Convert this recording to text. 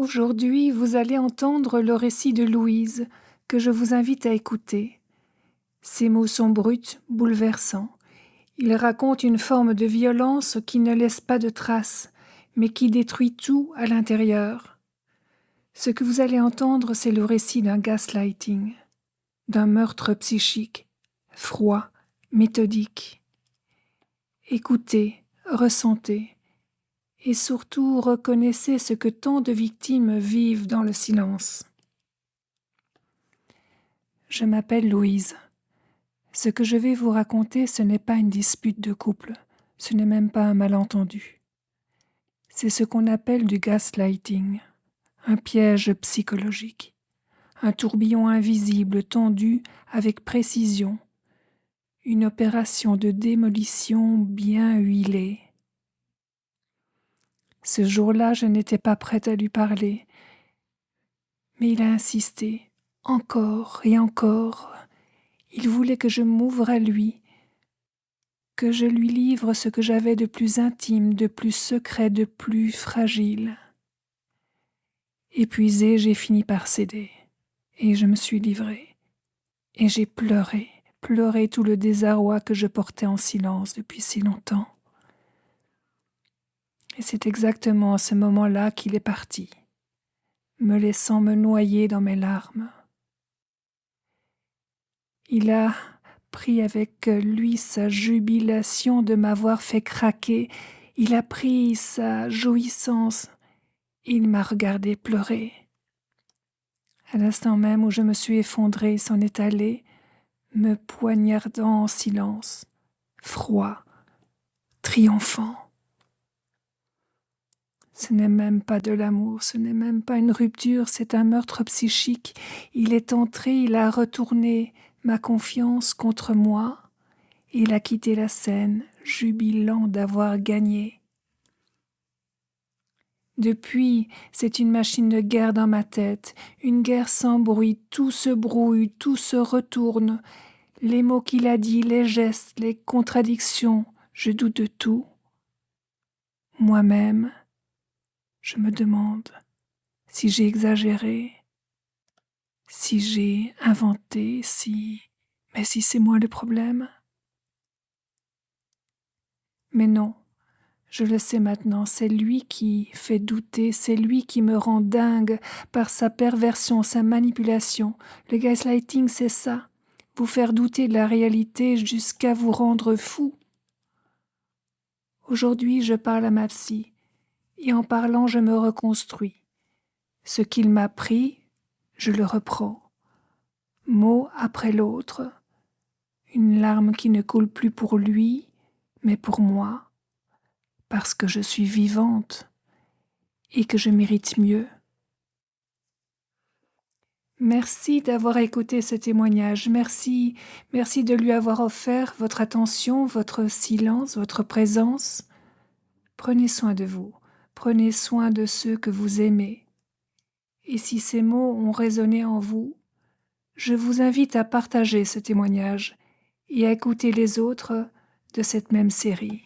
Aujourd'hui, vous allez entendre le récit de Louise, que je vous invite à écouter. Ces mots sont bruts, bouleversants. Ils racontent une forme de violence qui ne laisse pas de traces, mais qui détruit tout à l'intérieur. Ce que vous allez entendre, c'est le récit d'un gaslighting, d'un meurtre psychique, froid, méthodique. Écoutez, ressentez, et surtout reconnaissez ce que tant de victimes vivent dans le silence. Je m'appelle Louise. Ce que je vais vous raconter, ce n'est pas une dispute de couple, ce n'est même pas un malentendu. C'est ce qu'on appelle du gaslighting, un piège psychologique, un tourbillon invisible tendu avec précision, une opération de démolition bien huilée. Ce jour-là, je n'étais pas prête à lui parler, mais il a insisté, encore et encore. Il voulait que je m'ouvre à lui, que je lui livre ce que j'avais de plus intime, de plus secret, de plus fragile. Épuisée, j'ai fini par céder, et je me suis livrée. Et j'ai pleuré tout le désarroi que je portais en silence depuis si longtemps. Et c'est exactement à ce moment-là qu'il est parti, me laissant me noyer dans mes larmes. Il a pris avec lui sa jubilation de m'avoir fait craquer, il a pris sa jouissance, il m'a regardé pleurer. À l'instant même où je me suis effondrée, il s'en est allé, me poignardant en silence, froid, triomphant. Ce n'est même pas de l'amour, ce n'est même pas une rupture, c'est un meurtre psychique. Il est entré, il a retourné ma confiance contre moi, et il a quitté la scène, jubilant d'avoir gagné. Depuis, c'est une machine de guerre dans ma tête, une guerre sans bruit, tout se brouille, tout se retourne. Les mots qu'il a dit, les gestes, les contradictions, je doute de tout. Moi-même, je me demande si j'ai exagéré, si j'ai inventé, mais si c'est moi le problème. Mais non, je le sais maintenant, c'est lui qui fait douter, c'est lui qui me rend dingue par sa perversion, sa manipulation. Le gaslighting, c'est ça, vous faire douter de la réalité jusqu'à vous rendre fou. Aujourd'hui, je parle à ma psy, et en parlant, je me reconstruis. Ce qu'il m'a pris, je le reprends, mot après l'autre, une larme qui ne coule plus pour lui, mais pour moi, parce que je suis vivante et que je mérite mieux. Merci d'avoir écouté ce témoignage, merci de lui avoir offert votre attention, votre silence, votre présence. Prenez soin de vous, prenez soin de ceux que vous aimez. Et si ces mots ont résonné en vous, je vous invite à partager ce témoignage et à écouter les autres de cette même série.